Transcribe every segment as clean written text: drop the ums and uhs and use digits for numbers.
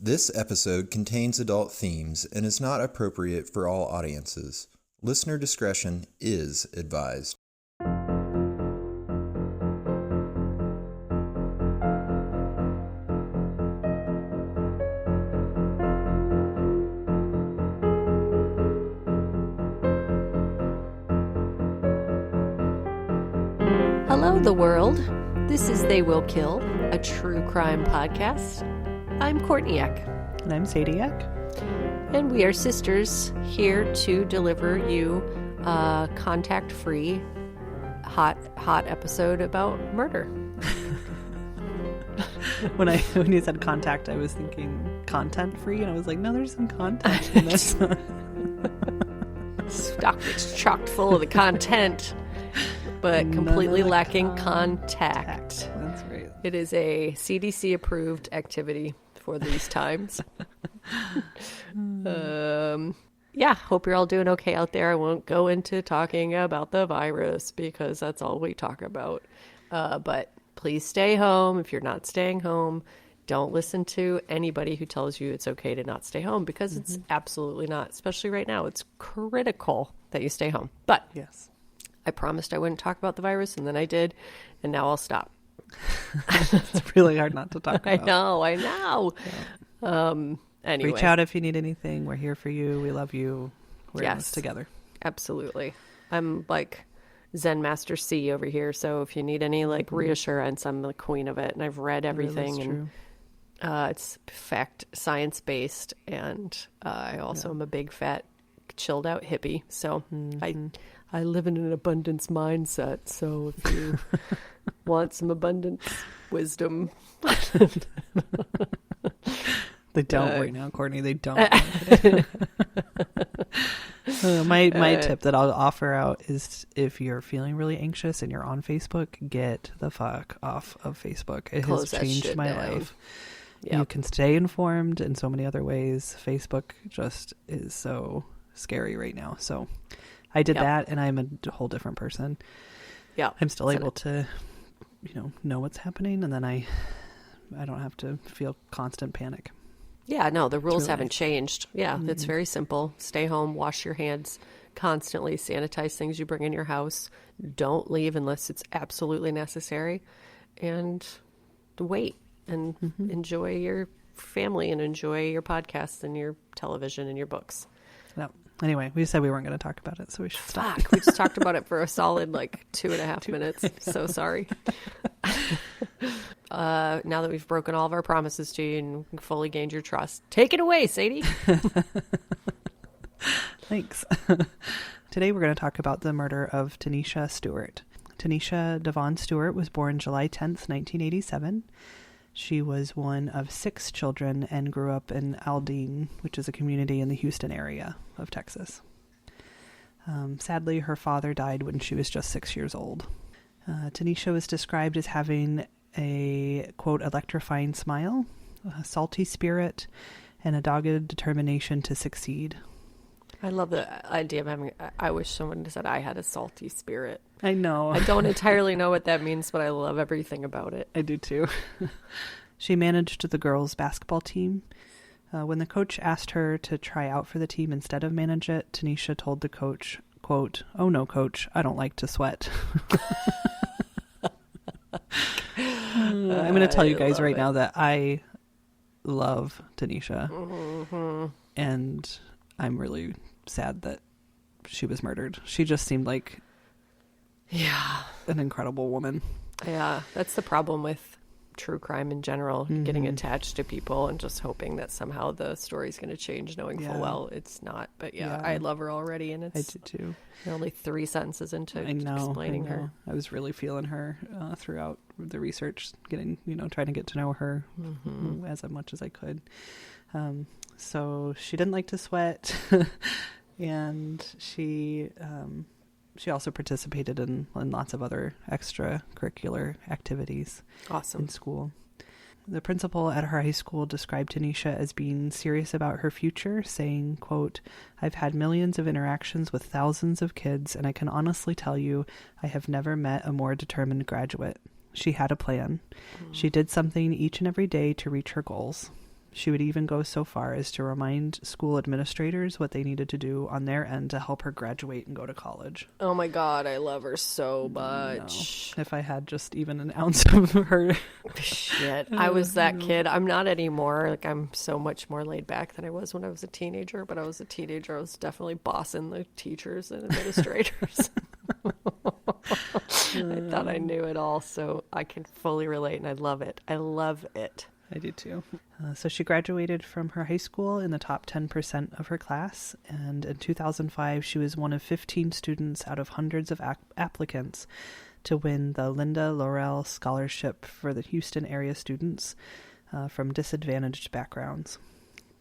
This episode contains adult themes and is not appropriate for all audiences. Listener discretion is advised. Hello, the world. This is They Will Kill, a true crime podcast. I'm Courtney Eck. And I'm Sadie Eck. And we are sisters here to deliver you a contact-free, hot episode about murder. When you said contact, I was thinking content-free, and I was like, no, there's some content in this. Stock is chocked full of the content, but completely lacking contact. That's right. It is a CDC-approved activity for these times. Hope you're all doing okay out there. I won't go into talking about the virus because that's all we talk about. But please stay home. If you're not staying home, don't listen to anybody who tells you it's okay to not stay home, because it's absolutely not, especially right now. It's critical that you stay home. But yes, I promised I wouldn't talk about the virus, and then I did, and now I'll stop. It's really hard not to talk about. I know. Yeah. Anyway. Reach out if you need anything. We're here for you. We love you. We're in this together. Absolutely. I'm like Zen Master C over here, so if you need any reassurance, I'm the queen of it, and I've read everything, and it's fact science-based, and I also am a big, fat, chilled out hippie, so I live in an abundance mindset, so if you want some abundance wisdom. They don't right now, Courtney. They don't. My tip that I'll offer out is, if you're feeling really anxious and you're on Facebook, get the fuck off of Facebook. It has changed my life. Yep. You can stay informed in so many other ways. Facebook just is so scary right now. So I did that, and I'm a whole different person. Yeah, I'm still able to, know what's happening, and then I don't have to feel constant panic. Yeah, no, the rules haven't changed. Yeah, it's very simple. Stay home, wash your hands constantly, sanitize things you bring in your house. Don't leave unless it's absolutely necessary, and wait and enjoy your family and enjoy your podcasts and your television and your books. No. Anyway, we said we weren't going to talk about it, so we should stop. Fuck, we just talked about it for a solid 2.5 minutes. So sorry. Now that we've broken all of our promises to you and fully gained your trust, take it away, Sadie. Thanks. Today we're going to talk about the murder of Tanisha Stewart. Tanisha Devon Stewart was born July 10th, 1987. She was one of 6 children and grew up in Aldine, which is a community in the Houston area of Texas. Sadly, her father died when she was just 6 years old. Tanisha was described as having a, quote, electrifying smile, a salty spirit, and a dogged determination to succeed. I love the idea of having, I wish someone said I had a salty spirit. I know. I don't entirely know what that means, but I love everything about it. I do too. She managed the girls' basketball team. When the coach asked her to try out for the team instead of manage it, Tanisha told the coach, quote, "Oh no, coach, I don't like to sweat." I'm going to tell you guys right now that I love Tanisha, and I'm really sad that she was murdered. She just seemed like an incredible woman. Yeah, that's the problem with true crime in general, getting attached to people and just hoping that somehow the story's going to change, knowing full well it's not. But I love her already, and it's I do too. Only 3 sentences into explaining her. I was really feeling her throughout the research, getting trying to get to know her as much as I could. So she didn't like to sweat, and she also participated in lots of other extracurricular activities. Awesome. In school. The principal at her high school described Tanisha as being serious about her future, saying, quote, "I've had millions of interactions with thousands of kids, and I can honestly tell you I have never met a more determined graduate. She had a plan. She did something each and every day to reach her goals. She would even go so far as to remind school administrators what they needed to do on their end to help her graduate and go to college. Oh my God, I love her so much. No. If I had just even an ounce of her. Shit, I was that kid. I'm not anymore. Like, I'm so much more laid back than I was when I was a teenager. But I was a teenager. I was definitely bossing the teachers and administrators. I thought I knew it all, so I can fully relate, and I love it. I love it. I do too. So she graduated from her high school in the top 10% of her class, and in 2005 she was one of 15 students out of hundreds of applicants to win the Linda Laurel Scholarship for the Houston area students from disadvantaged backgrounds.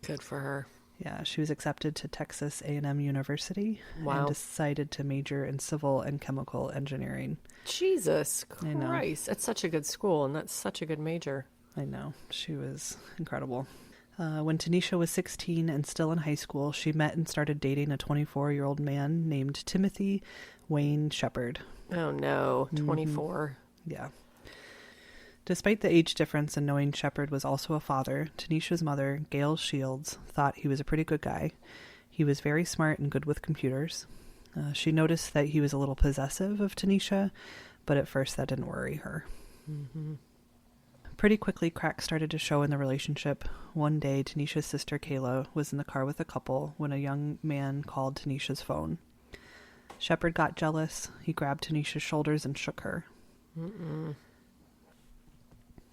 Good for her. Yeah, she was accepted to Texas A&M University. Wow. And decided to major in civil and chemical engineering. Jesus Christ. That's such a good school, and that's such a good major. I know. She was incredible. When Tanisha was 16 and still in high school, she met and started dating a 24-year-old man named Timothy Wayne Shepard. Oh, no. 24. Yeah. Despite the age difference and knowing Shepard was also a father, Tanisha's mother, Gail Shields, thought he was a pretty good guy. He was very smart and good with computers. She noticed that he was a little possessive of Tanisha, but at first that didn't worry her. Mm-hmm. Pretty quickly, cracks started to show in the relationship. One day, Tanisha's sister Kayla was in the car with a couple when a young man called Tanisha's phone. Shepard got jealous. He grabbed Tanisha's shoulders and shook her. Mm-mm.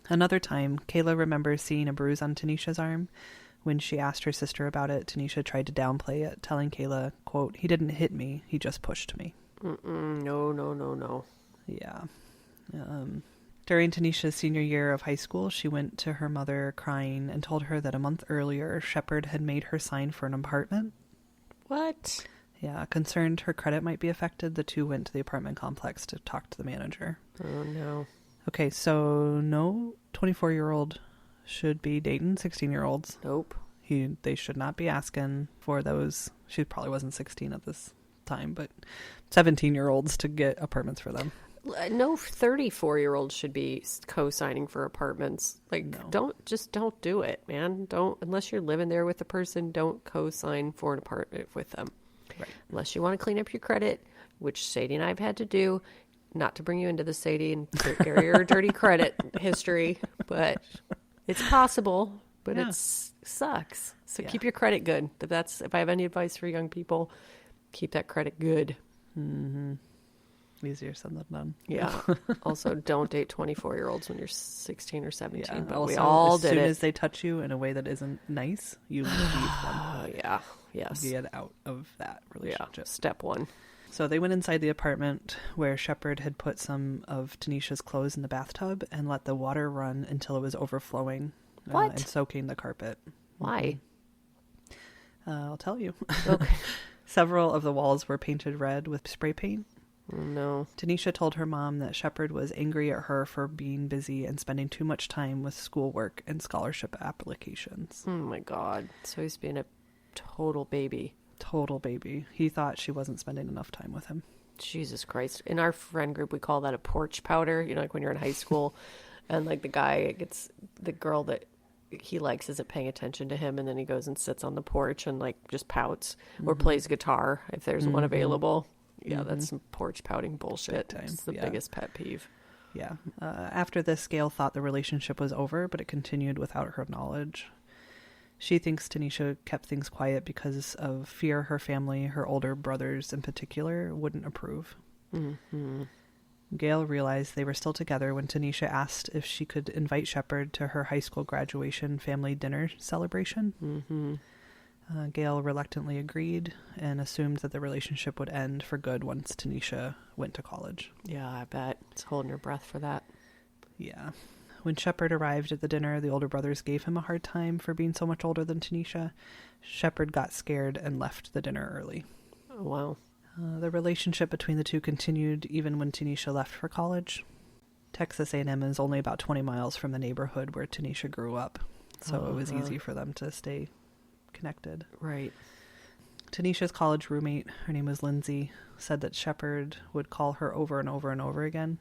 Another time, Kayla remembers seeing a bruise on Tanisha's arm. When she asked her sister about it, Tanisha tried to downplay it, telling Kayla, quote, "He didn't hit me, he just pushed me." No. Yeah. During Tanisha's senior year of high school, she went to her mother crying and told her that a month earlier, Shepard had made her sign for an apartment. What? Yeah, concerned her credit might be affected, the two went to the apartment complex to talk to the manager. Oh, no. Okay, so no 24-year-old should be dating 16-year-olds. Nope. They should not be asking for those. She probably wasn't 16 at this time, but 17-year-olds to get apartments for them. No 34-year-old should be co-signing for apartments. Like, No. Don't do it, man. Unless you're living there with the person, don't co-sign for an apartment with them. Right. Unless you want to clean up your credit, which Sadie and I have had to do. Not to bring you into the Sadie and carry your dirty credit history, but it's possible, but Yeah. it sucks. So Yeah. keep your credit good. If I have any advice for young people, keep that credit good. Mm-hmm. Easier said than done. Yeah. Also, don't date 24-year-olds when you're 16 or 17. Yeah. But Also, we all as did soon it. as they touch you in a way that isn't nice, you leave them. Yeah. Yes. Get out of that relationship. Yeah. Step one. So they went inside the apartment where Shepard had put some of Tanisha's clothes in the bathtub and let the water run until it was overflowing and soaking the carpet. Why? I'll tell you. Okay. Several of the walls were painted red with spray paint. Oh, no. Tanisha told her mom that Shepard was angry at her for being busy and spending too much time with schoolwork and scholarship applications. Oh, my God. So he's being a total baby. Total baby. He thought she wasn't spending enough time with him. Jesus Christ. In our friend group, we call that a porch powder. You know, like when you're in high school and like the guy gets the girl that he likes isn't paying attention to him. And then he goes and sits on the porch and like just pouts or plays guitar if there's one available. Yeah, that's some porch pouting bullshit. Big time. It's the Yeah. biggest pet peeve. Yeah. After this, Gail thought the relationship was over, but it continued without her knowledge. She thinks Tanisha kept things quiet because of fear her family, her older brothers in particular, wouldn't approve. Mm-hmm. Gail realized they were still together when Tanisha asked if she could invite Shepard to her high school graduation family dinner celebration. Mm-hmm. Gail reluctantly agreed and assumed that the relationship would end for good once Tanisha went to college. Yeah, I bet. It's holding her breath for that. Yeah. When Shepard arrived at the dinner, the older brothers gave him a hard time for being so much older than Tanisha. Shepard got scared and left the dinner early. Oh, wow. The relationship between the two continued even when Tanisha left for college. Texas A&M is only about 20 miles from the neighborhood where Tanisha grew up, so it was easy for them to stay connected. Right. Tanisha's college roommate, her name was Lindsay, said that Shepard would call her over and over and over again.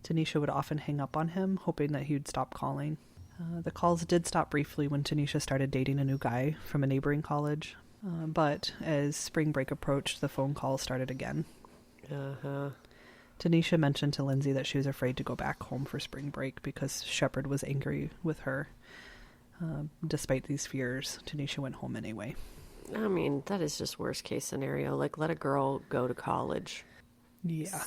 Tanisha would often hang up on him, hoping that he would stop calling. The calls did stop briefly when Tanisha started dating a new guy from a neighboring college, but as spring break approached, the phone calls started again. Tanisha mentioned to Lindsay that she was afraid to go back home for spring break because Shepard was angry with her. Despite these fears, Tanisha went home anyway. I mean, that is just worst case scenario. Like, let a girl go to college. Yeah.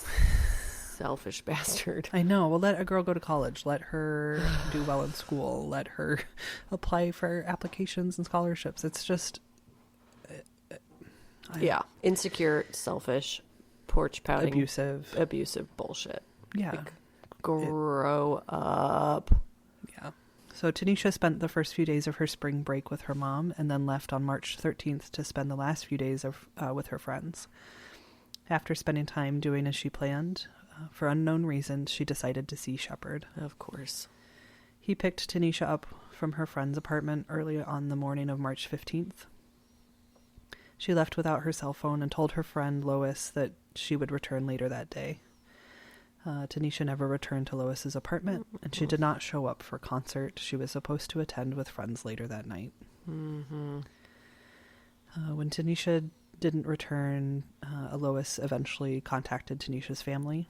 Selfish bastard. I know. Well, let a girl go to college. Let her do well in school. Let her apply for applications and scholarships. It's just... yeah. Insecure, selfish, porch pouting. Abusive bullshit. Yeah. Like, grow up. Yeah. So Tanisha spent the first few days of her spring break with her mom and then left on March 13th to spend the last few days with her friends. After spending time doing as she planned, for unknown reasons, she decided to see Shepard. Of course. He picked Tanisha up from her friend's apartment early on the morning of March 15th. She left without her cell phone and told her friend Lois that she would return later that day. Tanisha never returned to Lois's apartment, and she did not show up for a concert she was supposed to attend with friends later that night. Mm-hmm. When Tanisha didn't return, Lois eventually contacted Tanisha's family.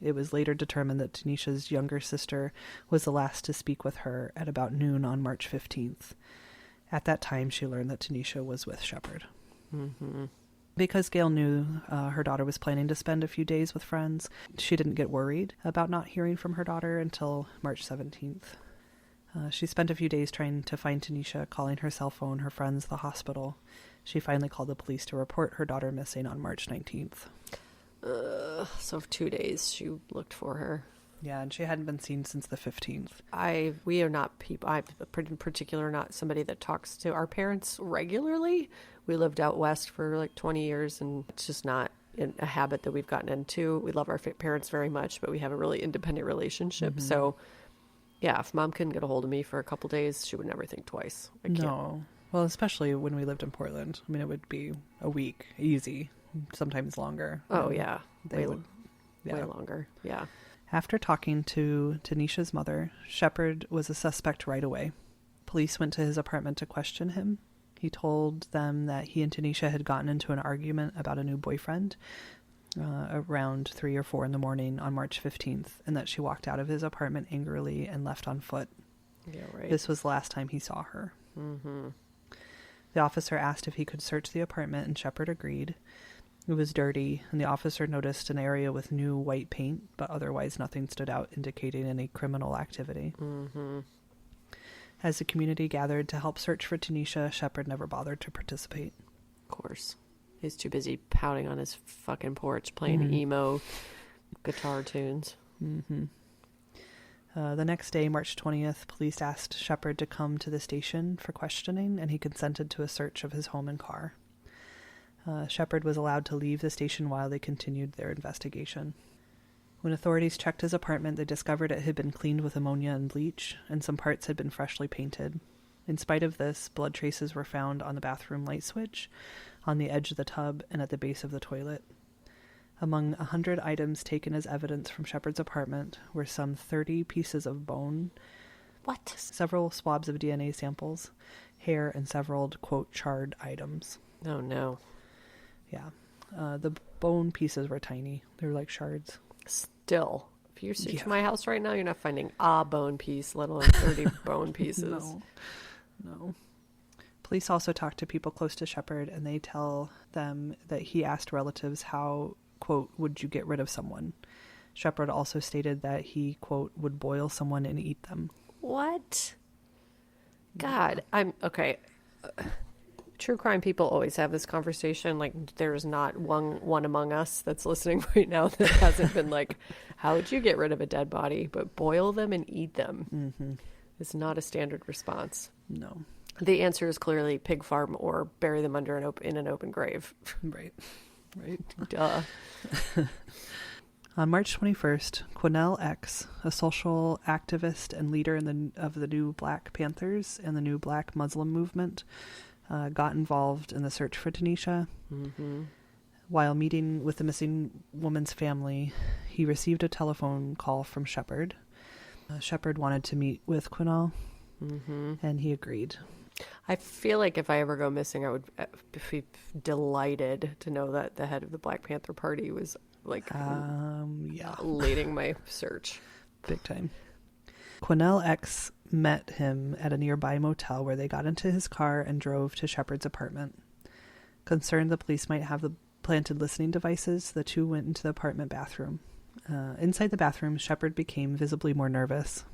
It was later determined that Tanisha's younger sister was the last to speak with her at about noon on March 15th. At that time, she learned that Tanisha was with Shepard. Mm-hmm. Because Gail knew her daughter was planning to spend a few days with friends, she didn't get worried about not hearing from her daughter until March 17th. She spent a few days trying to find Tanisha, calling her cell phone, her friends, the hospital. She finally called the police to report her daughter missing on March 19th. So 2 days she looked for her. Yeah, and she hadn't been seen since the 15th. We are not people. I'm in particular not somebody that talks to our parents regularly. We lived out west for like 20 years, and it's just not a habit that we've gotten into. We love our parents very much, but we have a really independent relationship. Mm-hmm. So, yeah, if Mom couldn't get a hold of me for a couple days, she would never think twice. I can't. No. Well, especially when we lived in Portland. I mean, it would be a week, easy, sometimes longer. Oh, yeah. Way longer. Yeah. After talking to Tanisha's mother, Shepard was a suspect right away. Police went to his apartment to question him. He told them that he and Tanisha had gotten into an argument about a new boyfriend around 3 or 4 in the morning on March 15th, and that she walked out of his apartment angrily and left on foot. Yeah, right. This was the last time he saw her. Mm-hmm. The officer asked if he could search the apartment, and Shepard agreed. It was dirty, and the officer noticed an area with new white paint, but otherwise nothing stood out indicating any criminal activity. Mm-hmm. As the community gathered to help search for Tanisha, Shepard never bothered to participate. Of course. He's too busy pouting on his fucking porch, playing emo guitar tunes. Mm-hmm. The next day, March 20th, police asked Shepard to come to the station for questioning, and he consented to a search of his home and car. Shepard was allowed to leave the station while they continued their investigation. When authorities checked his apartment, they discovered it had been cleaned with ammonia and bleach, and some parts had been freshly painted. In spite of this, blood traces were found on the bathroom light switch, on the edge of the tub, and at the base of the toilet. Among 100 items taken as evidence from Shepard's apartment were some 30 pieces of bone, several swabs of DNA samples, hair, and several, quote, charred items. Oh, no. Yeah. The bone pieces were tiny. They were like shards. Still, if you search my house right now, you're not finding a bone piece, let alone 30 bone pieces. No. Police also talked to people close to Shepard, and they tell them that he asked relatives how, quote, would you get rid of someone. Shepard also stated that he, quote, would boil someone and eat them. What? God, okay. True crime people always have this conversation. Like, there's not one among us that's listening right now that hasn't been like, how would you get rid of a dead body? But boil them and eat them is not a standard response. No. The answer is clearly pig farm or bury them under in an open grave. Right. Duh. On March 21st, Quinnell X, a social activist and leader of the New Black Panthers and the New Black Muslim movement, got involved in the search for Tanisha. Mm-hmm. While meeting with the missing woman's family, he received a telephone call from Shepard. Shepard wanted to meet with Quinnell, and he agreed. I feel like if I ever go missing, I would be delighted to know that the head of the Black Panther Party was leading my search. Big time. Quinnell X met him at a nearby motel where they got into his car and drove to Shepard's apartment. Concerned the police might have the planted listening devices, the two went into the apartment bathroom. Inside the bathroom, Shepard became visibly more nervous.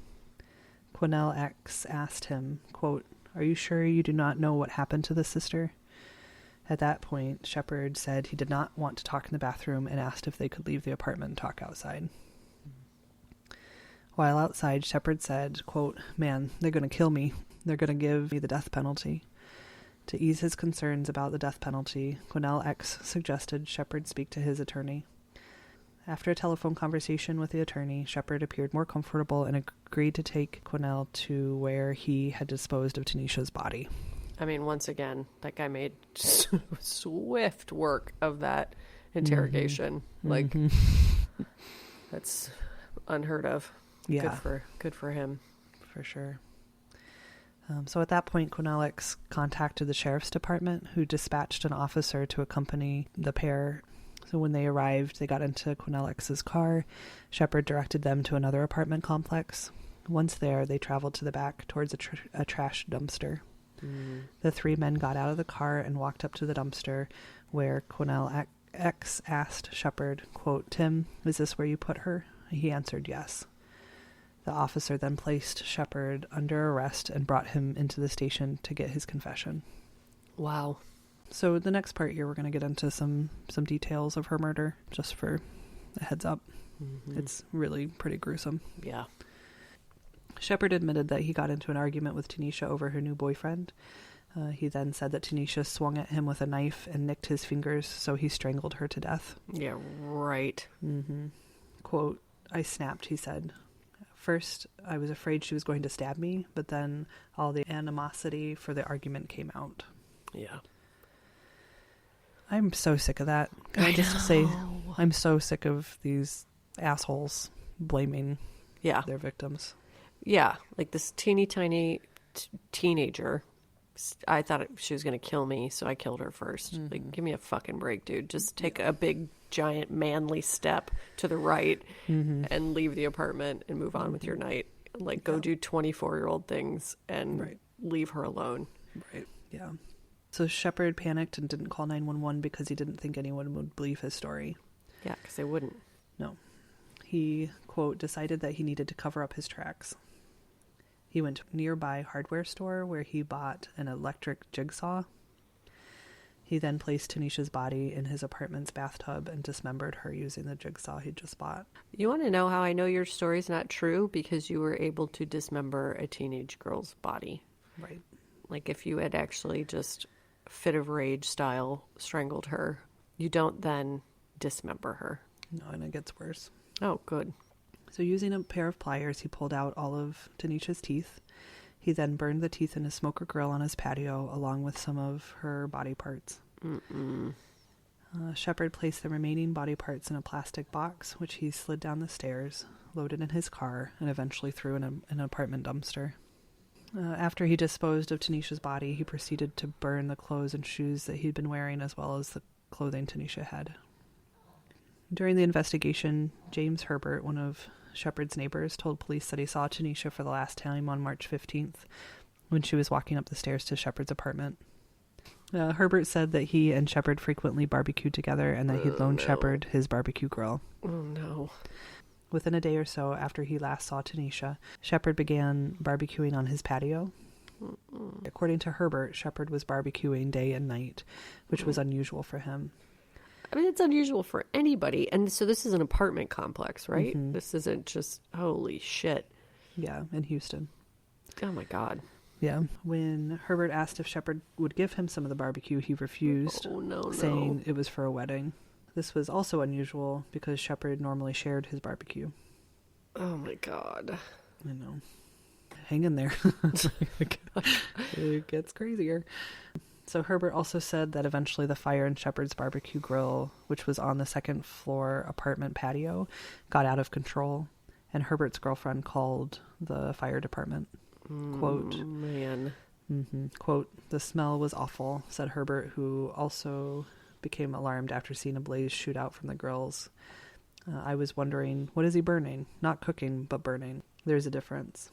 Quinnell X asked him, quote, "Are you sure you do not know what happened to the sister?" At that point, Shepard said he did not want to talk in the bathroom and asked if they could leave the apartment and talk outside. While outside, Shepard said, quote, "Man, they're going to kill me. They're going to give me the death penalty." To ease his concerns about the death penalty, Quinnell X suggested Shepard speak to his attorney. After a telephone conversation with the attorney, Shepard appeared more comfortable and agreed to take Quinnell to where he had disposed of Tanisha's body. I mean, once again, that guy made swift work of that interrogation. That's unheard of. Yeah. Good for him. For sure. So at that point, Quinnell X contacted the sheriff's department, who dispatched an officer to accompany the pair. So when they arrived, they got into Quinnell X's car. Shepard directed them to another apartment complex. Once there, they traveled to the back towards a trash dumpster. The three men got out of the car and walked up to the dumpster, where Quinnell X asked Shepard, quote, "Tim, is this where you put her?" He answered yes. The officer then placed Shepard under arrest and brought him into the station to get his confession. Wow. So the next part here, we're going to get into some details of her murder, just for a heads up. It's really pretty gruesome. Yeah. Shepard admitted that he got into an argument with Tanisha over her new boyfriend. He then said that Tanisha swung at him with a knife and nicked his fingers, so he strangled her to death. Yeah, right. Quote, "I snapped," he said. "First, I was afraid she was going to stab me, but then all the animosity for the argument came out." Yeah. I'm so sick of that. Can I just say, I'm so sick of these assholes blaming their victims. Yeah, like this teeny tiny teenager. I thought she was going to kill me, so I killed her first. Like, give me a fucking break, dude. Just take a big, giant, manly step to the right and leave the apartment and move on with your night. Like, go do 24-year-old things and leave her alone. Right, yeah. So Shepard panicked and didn't call 911 because he didn't think anyone would believe his story. Yeah, because they wouldn't. No. He, quote, decided that he needed to cover up his tracks. He went to a nearby hardware store where he bought an electric jigsaw. He then placed Tanisha's body in his apartment's bathtub and dismembered her using the jigsaw he just bought. You want to know how I know your story's not true? Because you were able to dismember a teenage girl's body. Right. Like, if you had actually just fit of rage style strangled her, you don't then dismember her. No, and it gets worse. Oh, good. So using a pair of pliers, he pulled out all of Tanisha's teeth. He then burned the teeth in a smoker grill on his patio, along with some of her body parts. Shepard placed the remaining body parts in a plastic box, which he slid down the stairs, loaded in his car, and eventually threw in an apartment dumpster. After he disposed of Tanisha's body, he proceeded to burn the clothes and shoes that he'd been wearing, as well as the clothing Tanisha had. During the investigation, James Herbert, one of Shepard's neighbors, told police that he saw Tanisha for the last time on March 15th when she was walking up the stairs to Shepard's apartment. Herbert said that he and Shepard frequently barbecued together and that he'd loaned Shepard his barbecue grill. Oh, no. Within a day or so after he last saw Tanisha, Shepard began barbecuing on his patio. According to Herbert, Shepard was barbecuing day and night, which was unusual for him. I mean, it's unusual for anybody. And so this is an apartment complex, right? This isn't just, holy shit. Yeah, in Houston. Oh, my God. Yeah. When Herbert asked if Shepard would give him some of the barbecue, he refused, saying it was for a wedding. This was also unusual because Shepard normally shared his barbecue. Oh, my God. I know. Hang in there. It gets crazier. So Herbert also said that eventually the fire in Shepard's barbecue grill, which was on the second floor apartment patio, got out of control, And Herbert's girlfriend called the fire department. Quote, man. Quote, "The smell was awful," said Herbert, who also became alarmed after seeing a blaze shoot out from the grills. "I was wondering, what is he burning? Not cooking, but burning. There's a difference."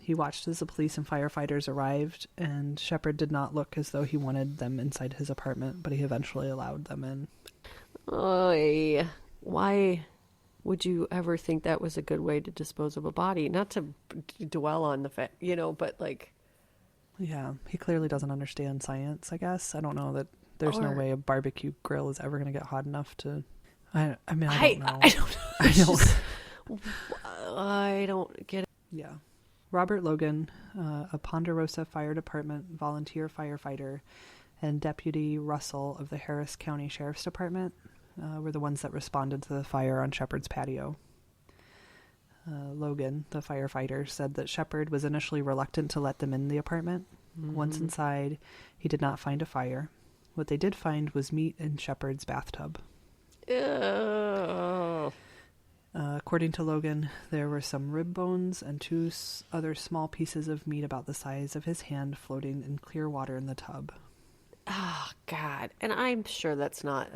He watched as the police and firefighters arrived, and Shepard did not look as though he wanted them inside his apartment, but he eventually allowed them in. Oy. Why would you ever think that was a good way to dispose of a body? Not to dwell on the fact, but like... Yeah, he clearly doesn't understand science, I guess. I don't know that there's no way a barbecue grill is ever going to get hot enough to... I mean, I don't know. I don't know. I don't get it. Yeah. Robert Logan, a Ponderosa Fire Department volunteer firefighter, and Deputy Russell of the Harris County Sheriff's Department were the ones that responded to the fire on Shepard's patio. Logan, the firefighter, said that Shepard was initially reluctant to let them in the apartment. Once inside, he did not find a fire. What they did find was meat in Shepard's bathtub. Ew. According to Logan, there were some rib bones and two other small pieces of meat about the size of his hand floating in clear water in the tub. Oh, God. And I'm sure that's not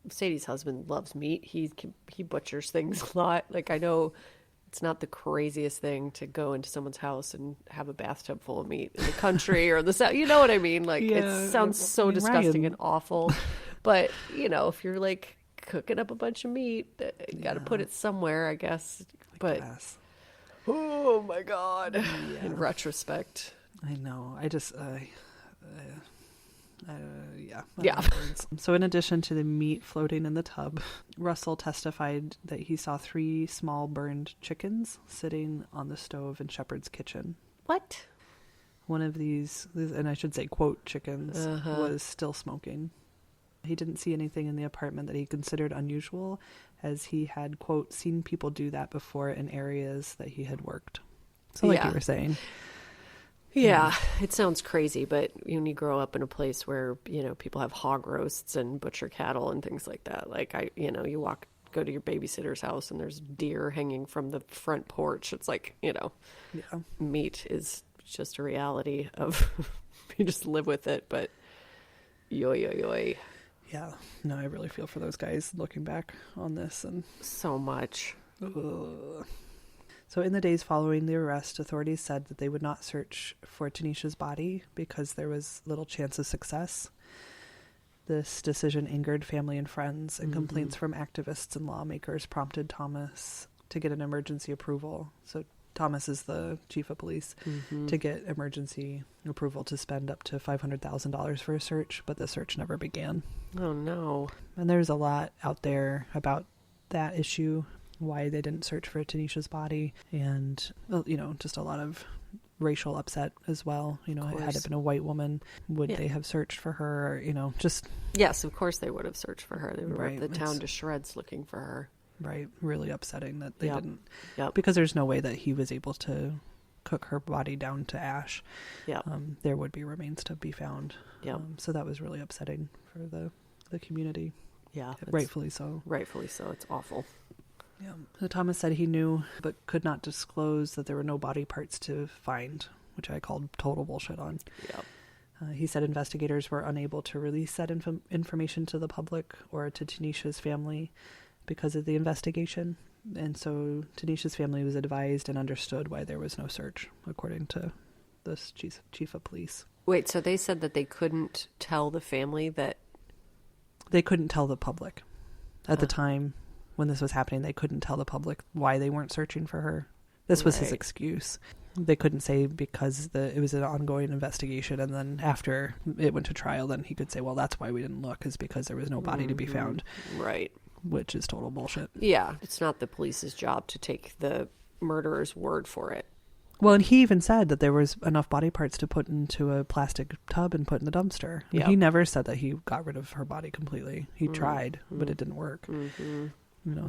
Sadie's husband loves meat. He butchers things a lot. Like, I know it's not the craziest thing to go into someone's house and have a bathtub full of meat in the country or the south. You know what I mean? Like, it sounds so disgusting and awful. But, if you're like cooking up a bunch of meat, you got to put it somewhere, I guess. Oh my God. Yeah. In retrospect. I know. I just, yeah. So in addition to the meat floating in the tub, Russell testified that he saw 3 small burned chickens sitting on the stove in Shepard's kitchen. What? One of these, and I should say, quote, chickens, was still smoking. He didn't see anything in the apartment that he considered unusual, as he had, quote, seen people do that before in areas that he had worked. So like you were saying. Yeah, it sounds crazy, but when you grow up in a place where, people have hog roasts and butcher cattle and things like that, like you go to your babysitter's house and there's deer hanging from the front porch. It's like, meat is just a reality of, you just live with it, but yoy. Yeah, no, I really feel for those guys looking back on this. And so much. Ugh. So in the days following the arrest, authorities said that they would not search for Tanisha's body because there was little chance of success. This decision angered family and friends, and complaints from activists and lawmakers prompted Thomas to get an emergency approval. So Thomas is the chief of police, to get emergency approval to spend up to $500,000 for a search, but the search never began. Oh, no. And there's a lot out there about that issue, why they didn't search for Tanisha's body, and, just a lot of racial upset as well. Had it been a white woman, would they have searched for her? Just... Yes, of course they would have searched for her. They would have ripped the town to shreds looking for her. Right. Really upsetting that they didn't. Yep. Because there's no way that he was able to cook her body down to ash. Yep. There would be remains to be found. Yep. So that was really upsetting for the community. Yeah. Rightfully so. Rightfully so. It's awful. Yeah. So Thomas said he knew, but could not disclose that there were no body parts to find, which I called total bullshit on. Yep. He said investigators were unable to release that information to the public or to Tanisha's family because of the investigation. And so Tanisha's family was advised and understood why there was no search, according to this chief of police. Wait, so they said that they couldn't tell the family that... They couldn't tell the public. At the time when this was happening, they couldn't tell the public why they weren't searching for her. This was his excuse. They couldn't say because it was an ongoing investigation, and then after it went to trial, then he could say, well, that's why we didn't look, is because there was no body to be found. Right. Which is total bullshit. Yeah, it's not the police's job to take the murderer's word for it. Well, and he even said that there was enough body parts to put into a plastic tub and put in the dumpster. Yep. He never said that he got rid of her body completely. He tried, but it didn't work.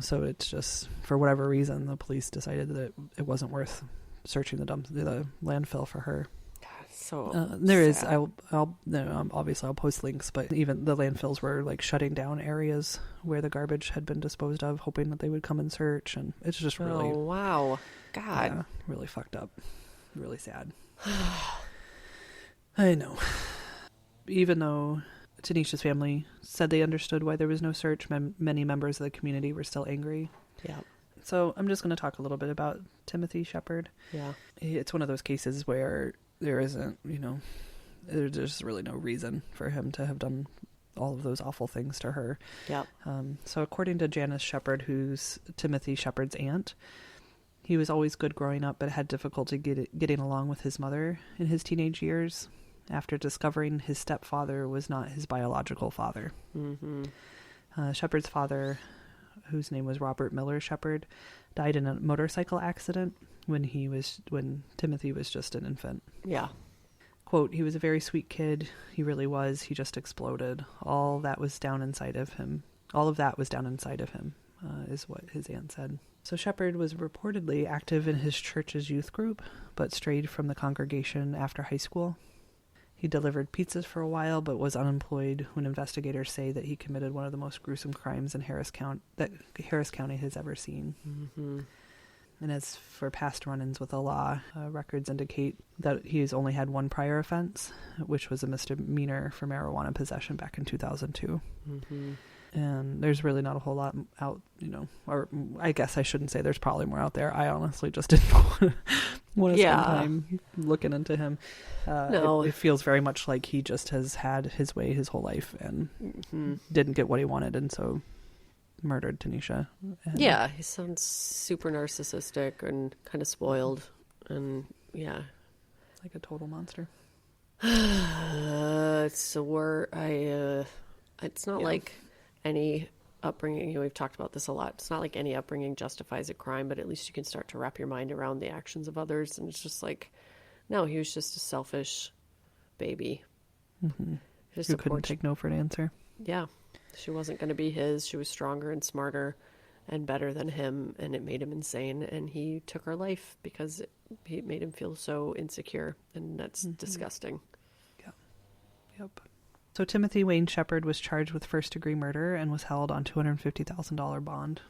So it's just, for whatever reason, the police decided that it wasn't worth searching the landfill for her. God, There is. Obviously I'll post links, but even the landfills were like shutting down areas where the garbage had been disposed of, hoping that they would come and search, and it's just really, oh wow, God, yeah, really fucked up, really sad. I know. Even though Tanisha's family said they understood why there was no search, many members of the community were still angry. Yeah. So I'm just going to talk a little bit about Timothy Shepard. Yeah. It's one of those cases where there isn't, there's really no reason for him to have done all of those awful things to her. Yeah. So according to Janice Shepard, who's Timothy Shepard's aunt, he was always good growing up, but had difficulty getting along with his mother in his teenage years after discovering his stepfather was not his biological father. Mm-hmm. Shepard's father, whose name was Robert Miller Shepard, died in a motorcycle accident when Timothy was just an infant. Yeah. Quote, he was a very sweet kid. He really was. He just exploded. All of that was down inside of him, is what his aunt said. So Shepard was reportedly active in his church's youth group, but strayed from the congregation after high school. He delivered pizzas for a while, but was unemployed when investigators say that he committed one of the most gruesome crimes in Harris County has ever seen. Mm-hmm. And as for past run-ins with the law, records indicate that he's only had one prior offense, which was a misdemeanor for marijuana possession back in 2002. Mm-hmm. And there's really not a whole lot out, or I guess I shouldn't say there's probably more out there. I honestly just didn't want to spend time looking into him. No. It feels very much like he just has had his way his whole life and didn't get what he wanted, and so murdered Tanisha. Yeah, he sounds super narcissistic and kind of spoiled, and yeah, like a total monster. It's not like any upbringing. We've talked about this a lot. It's not like any upbringing justifies a crime, but at least you can start to wrap your mind around the actions of others. And it's just like, no, he was just a selfish baby. Mm-hmm. Who couldn't take no for an answer. Yeah. She wasn't going to be his. She was stronger and smarter and better than him, and it made him insane. And he took her life because he made him feel so insecure, and that's disgusting. Yeah. Yep. So Timothy Wayne Shepard was charged with first-degree murder and was held on $250,000 bond.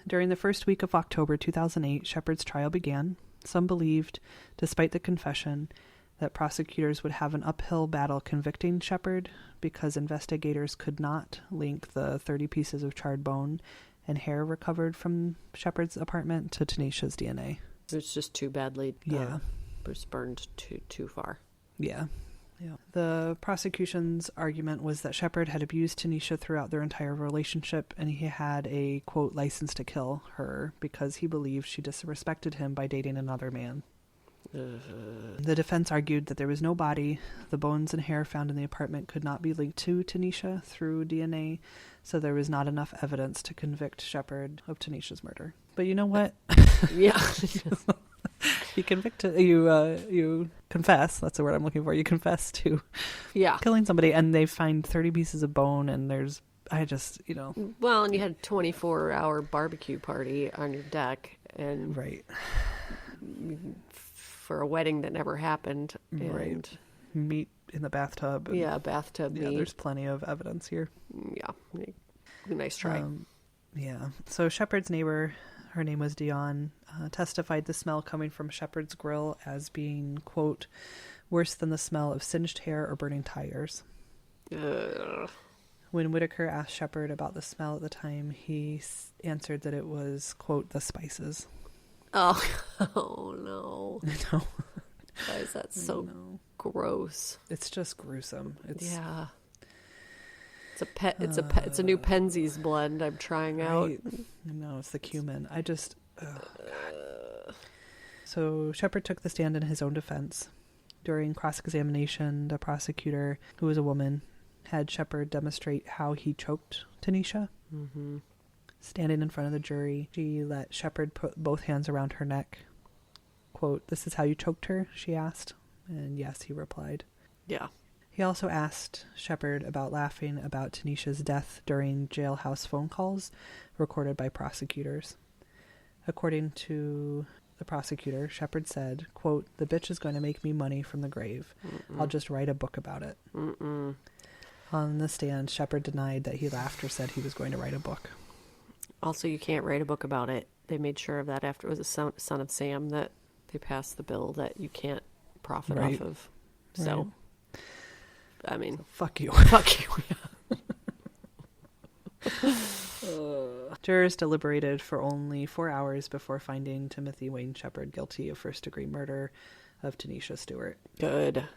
During the first week of October 2008, Shepard's trial began. Some believed, despite the confession, that prosecutors would have an uphill battle convicting Shepard because investigators could not link the 30 pieces of charred bone and hair recovered from Shepard's apartment to Tanisha's DNA. It was just too badly it was burned too far. Yeah. Yeah. The prosecution's argument was that Shepard had abused Tanisha throughout their entire relationship, and he had a, quote, license to kill her because he believed she disrespected him by dating another man. The defense argued that there was no body. The bones and hair found in the apartment could not be linked to Tanisha through DNA, so there was not enough evidence to convict Shepard of Tanisha's murder. But you know what? Yeah. You confess, that's the word I'm looking for. You confess to killing somebody, and they find 30 pieces of bone, and there's, Well, and you had a 24-hour barbecue party on your deck, and right. For a wedding that never happened. And right. Meat in the bathtub. Bathtub meat. Yeah, there's plenty of evidence here. Yeah. Nice try. So Shepard's neighbor, her name was Dion, testified the smell coming from Shepard's grill as being, quote, worse than the smell of singed hair or burning tires. When Whitaker asked Shepard about the smell at the time, he answered that it was, quote, the spices. Oh no. I know. Why is that so gross? It's just gruesome. It's a new Penzies blend I'm trying out. No, it's the cumin. So Shepard took the stand in his own defense. During cross-examination, the prosecutor, who was a woman, had Shepard demonstrate how he choked Tanisha. Mm-hmm. Standing in front of the jury, she let Shepard put both hands around her neck. Quote, "This is how you choked her?" she asked. And yes, he replied. Yeah. He also asked Shepard about laughing about Tanisha's death during jailhouse phone calls recorded by prosecutors. According to the prosecutor, Shepard said, quote, "The bitch is going to make me money from the grave. I'll just write a book about it." On the stand, Shepard denied that he laughed or said he was going to write a book. Also, you can't write a book about it. They made sure of that after it was a Son of Sam that they passed the bill that you can't profit off of. So, I mean, so fuck you. Fuck you. Jurors deliberated for only 4 hours before finding Timothy Wayne Shepard guilty of first-degree murder of Tanisha Stewart. Good.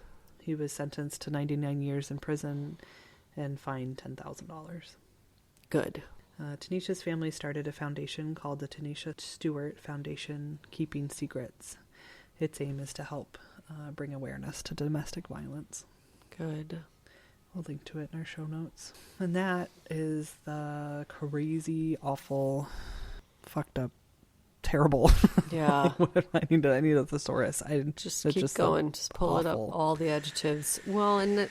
He was sentenced to 99 years in prison and fined $10,000. Good. Tanisha's family started a foundation called the Tanisha Stewart Foundation, Keeping Secrets. Its aim is to help bring awareness to domestic violence. Good. I'll link to it in our show notes. And that is the crazy, awful, fucked up, terrible. Yeah. I need a thesaurus. Just keep going. Just pull awful. It up. All the adjectives. Well, and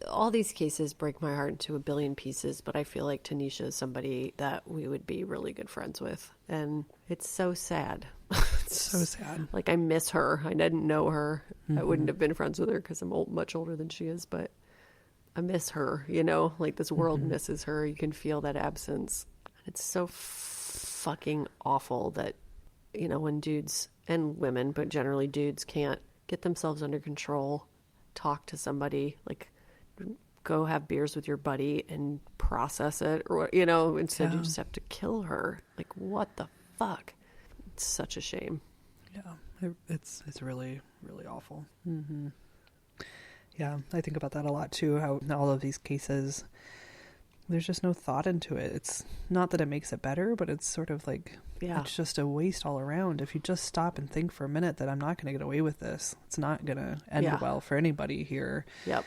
all these cases break my heart into a billion pieces, but I feel like Tanisha is somebody that we would be really good friends with. And it's so sad. It's so sad. Like, I miss her. I didn't know her. I wouldn't have been friends with her because I'm much older than she is, but I miss her, you know? Like, this world misses her. You can feel that absence. It's so fucking awful that, you know, when dudes and women, but generally dudes, can't get themselves under control, talk to somebody, like, go have beers with your buddy and process it, or, you know, instead you just have to kill her. Like, what the fuck? It's such a shame. Yeah, it's really, really awful. Yeah, I think about that a lot too, how in all of these cases, there's just no thought into it. It's not that it makes it better, but it's sort of like, it's just a waste all around. If you just stop and think for a minute that I'm not going to get away with this, it's not going to end well for anybody here. Yep.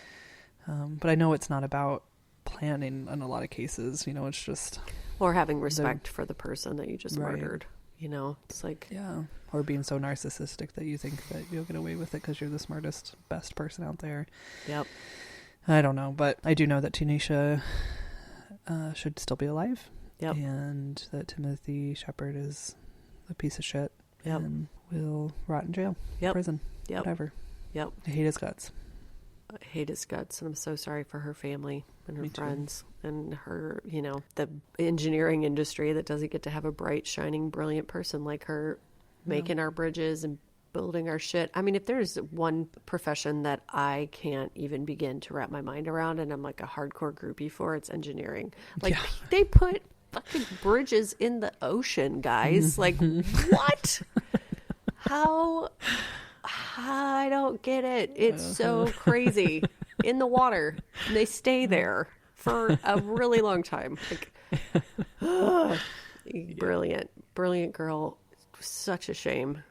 But I know it's not about planning in a lot of cases, you know, it's just... Or having respect for the person that you just murdered, you know, it's like... Yeah, or being so narcissistic that you think that you'll get away with it because you're the smartest, best person out there. Yep. I don't know, but I do know that Tanisha should still be alive. Yep. And that Timothy Shepard is a piece of shit. Yep. And will rot in jail, prison, whatever. Yep. I hate his guts. I hate his guts, and I'm so sorry for her family and her friends and her, you know, the engineering industry that doesn't get to have a bright, shining, brilliant person like her making our bridges and building our shit. I mean, if there's one profession that I can't even begin to wrap my mind around, and I'm like a hardcore groupie for, it's engineering. Like, they put fucking bridges in the ocean, guys. Like, what? How? I don't get it. It's so crazy. In the water. And they stay there for a really long time. Like, brilliant girl. Such a shame.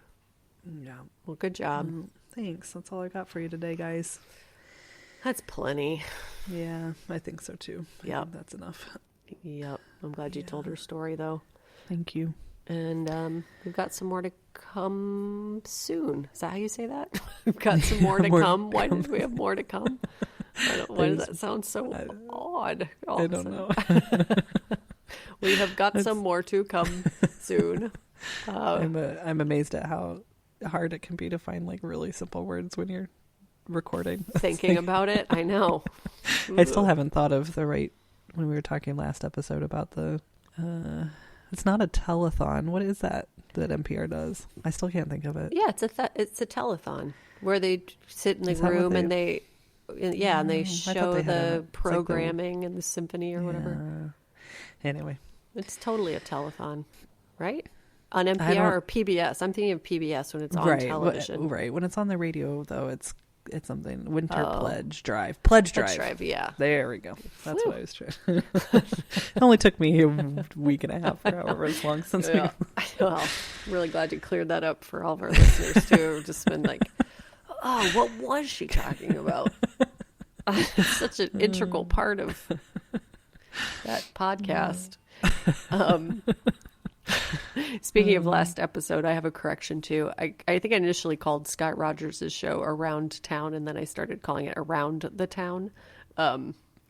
Yeah. Well, good job. Thanks. That's all I got for you today, guys. That's plenty. Yeah, I think so too. I think that's enough. Yep. I'm glad you told her story, though. Thank you. And we've got some more to come soon. Is that how you say that? We've got some more to come. Why did we have more to come? Why does that sound so odd? I don't know. We have got some more to come soon. I'm amazed at how hard it can be to find like really simple words when you're recording. Thinking about it, I know. I still haven't thought of the right, when we were talking last episode about the it's not a telethon. What is that NPR does? I still can't think of it. Yeah, it's a telethon where they sit in the room and they show the programming like and the symphony or whatever. Anyway, it's totally a telethon, right? On NPR or PBS. I'm thinking of PBS when it's on television. Right. When it's on the radio, though, it's something. Winter Pledge Drive. Yeah. There we go. That's what I was trying. It only took me a week and a half or however it's long since we... Well, I'm really glad you cleared that up for all of our listeners, too. Who've just been like, oh, what was she talking about? It's such an integral part of that podcast. Speaking of last episode, I have a correction too. I think I initially called Scott Rogers' show Around Town, and then I started calling it Around the Town.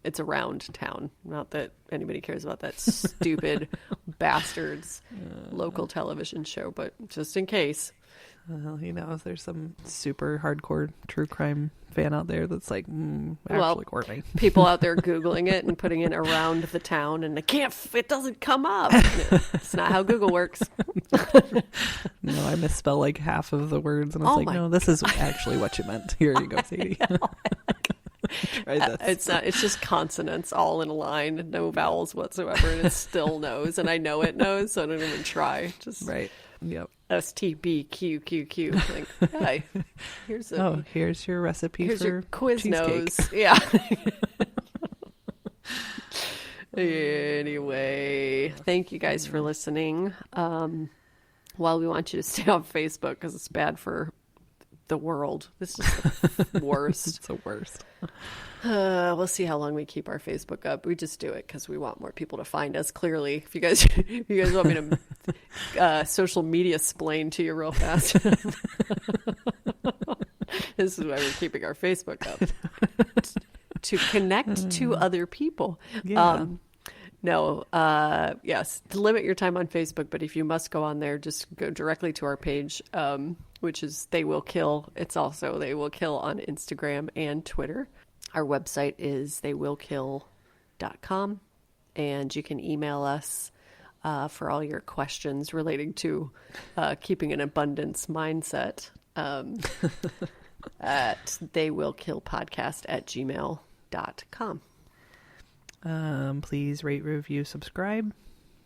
It's around town. Not that anybody cares about that stupid bastards local television show, but just in case. Well, if there's some super hardcore true crime fan out there that's like, Courtney. People out there Googling it and putting in around the town, and it doesn't come up. It's not how Google works. No, I misspell like half of the words, and I was no, this is actually what you meant. Here you go, Sadie. Try this. It's just consonants all in a line, no vowels whatsoever, and it still knows, and I know it knows, so I don't even try. Just right. Yep. STBQQQ. Like, hey, here's your recipe. Here's for your Quiznos. Cheesecake. Yeah. Anyway, thank you guys for listening. While we want you to stay on Facebook because it's bad for the world. This is the worst. It's the worst. We'll see how long we keep our Facebook up. We just do it because we want more people to find us. Clearly, if you guys want me to social media splain to you real fast, this is why we're keeping our Facebook up to connect to other people. Yeah. Yes, to limit your time on Facebook, but if you must go on there, just go directly to our page, which is They Will Kill. It's also They Will Kill on Instagram and Twitter. Our website is theywillkill.com, and you can email us for all your questions relating to keeping an abundance mindset at theywillkillpodcast@gmail.com. Please rate, review, subscribe.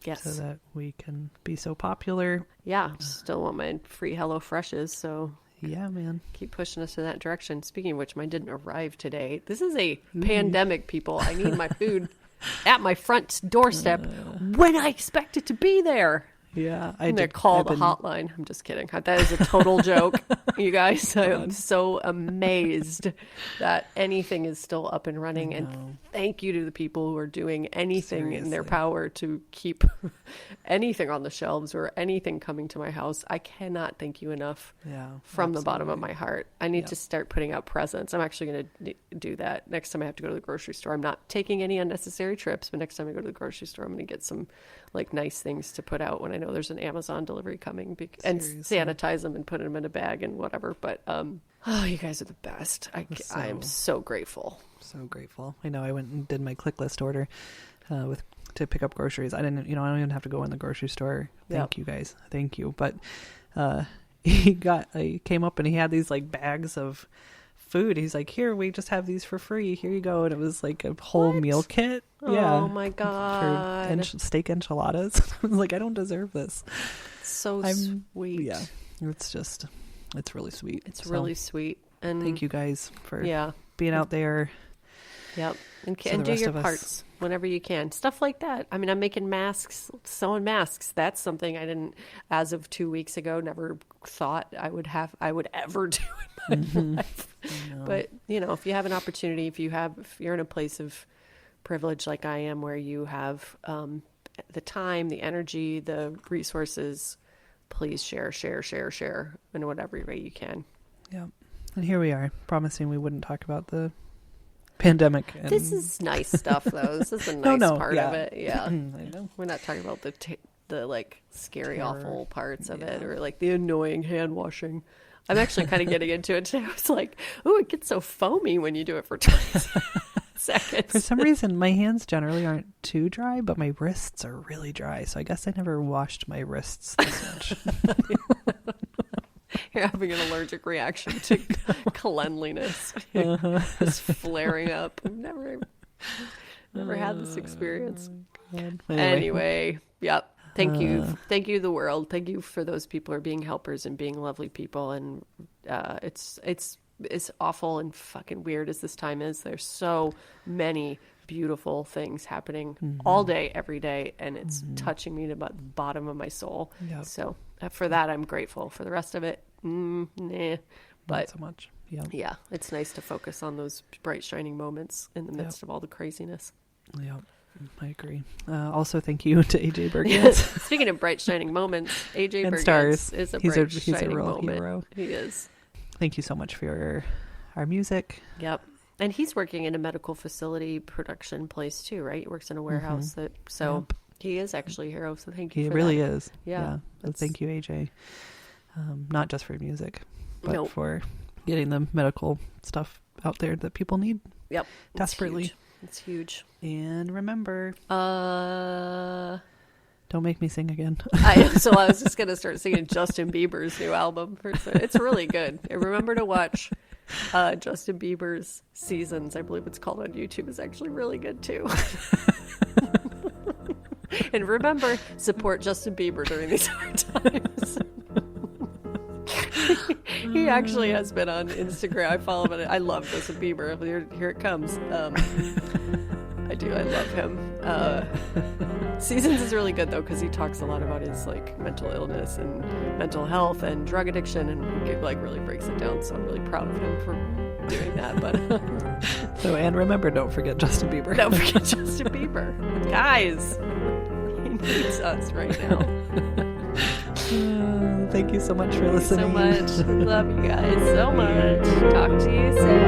Yes. So that we can be so popular. Yeah. Still want my free HelloFreshes, so yeah, man. Keep pushing us in that direction. Speaking of which, mine didn't arrive today. This is a pandemic, people. I need my food at my front doorstep when I expect it to be there. Yeah. They call the hotline. I'm just kidding. That is a total joke, you guys. I am so amazed that anything is still up and running. And thank you to the people who are doing anything in their power to keep anything on the shelves or anything coming to my house. I cannot thank you enough from the bottom of my heart. I need to start putting out presents. I'm actually going to do that next time I have to go to the grocery store. I'm not taking any unnecessary trips, but next time I go to the grocery store, I'm going to get some nice things to put out when I know there's an Amazon delivery coming and sanitize them and put them in a bag and whatever. But you guys are the best. I am so grateful. So grateful. I know I went and did my click list order to pick up groceries. I don't even have to go in the grocery store. Thank you guys. Thank you. But he came up and he had these bags of food. He's like, here, we just have these for free. Here you go. And it was like a whole meal kit. Oh my God. For steak enchiladas. I was like, I don't deserve this. So sweet. Yeah. It's really sweet. It's really sweet. And thank you guys for being out there. Yep. And do your parts whenever you can. Stuff like that. I mean, I'm making masks, sewing masks. That's something I didn't, as of 2 weeks ago, never thought I would ever do in my life. No. But, if you have an opportunity, if you're in a place of privilege like I am, where you have the time, the energy, the resources, please share in whatever way you can. Yeah. And here we are, promising we wouldn't talk about the pandemic. This is nice stuff, though. This is a nice part of it. Yeah. I know. We're not talking about the scary, awful parts of it, or the annoying hand washing. I'm actually kind of getting into it today. I was like, oh, it gets so foamy when you do it for 20 seconds. For some reason, my hands generally aren't too dry, but my wrists are really dry. So I guess I never washed my wrists this much. You're having an allergic reaction to cleanliness. It's flaring up. I've never had this experience. Anyway, yep. Thank you, the world. Thank you for those people who are being helpers and being lovely people. And it's awful and fucking weird as this time is. There's so many beautiful things happening all day, every day, and it's touching me to the bottom of my soul. Yep. So for that, I'm grateful. For the rest of it, nah. But not so much. Yeah, it's nice to focus on those bright, shining moments in the midst of all the craziness. Yeah. I agree. Also, thank you to AJ Bergens. Speaking of bright, shining moments, AJ and Bergens stars. is a he's bright, a shining real moment. Hero. He is. Thank you so much for our music. Yep. And he's working in a medical facility production place too, right? He works in a warehouse. He is actually a hero. So thank you. He for really that. is. Yeah. So thank you, AJ. Not just for music, but for getting the medical stuff out there that people need. Yep. Desperately. It's huge. And remember, don't make me sing again. So I was just going to start singing Justin Bieber's new album. It's really good. And remember to watch Justin Bieber's Seasons, I believe it's called on YouTube, is actually really good too. And remember, support Justin Bieber during these hard times. He actually has been on Instagram. I follow him, and I love Justin Bieber. Here it comes. I do. I love him. Seasons is really good though, because he talks a lot about his like mental illness and mental health and drug addiction, and he like really breaks it down. So I'm really proud of him for doing that. But and remember, don't forget Justin Bieber. Don't forget Justin Bieber, guys. He needs us right now. Thank you so much for listening. Thank you so much. Love you guys so much. Talk to you soon.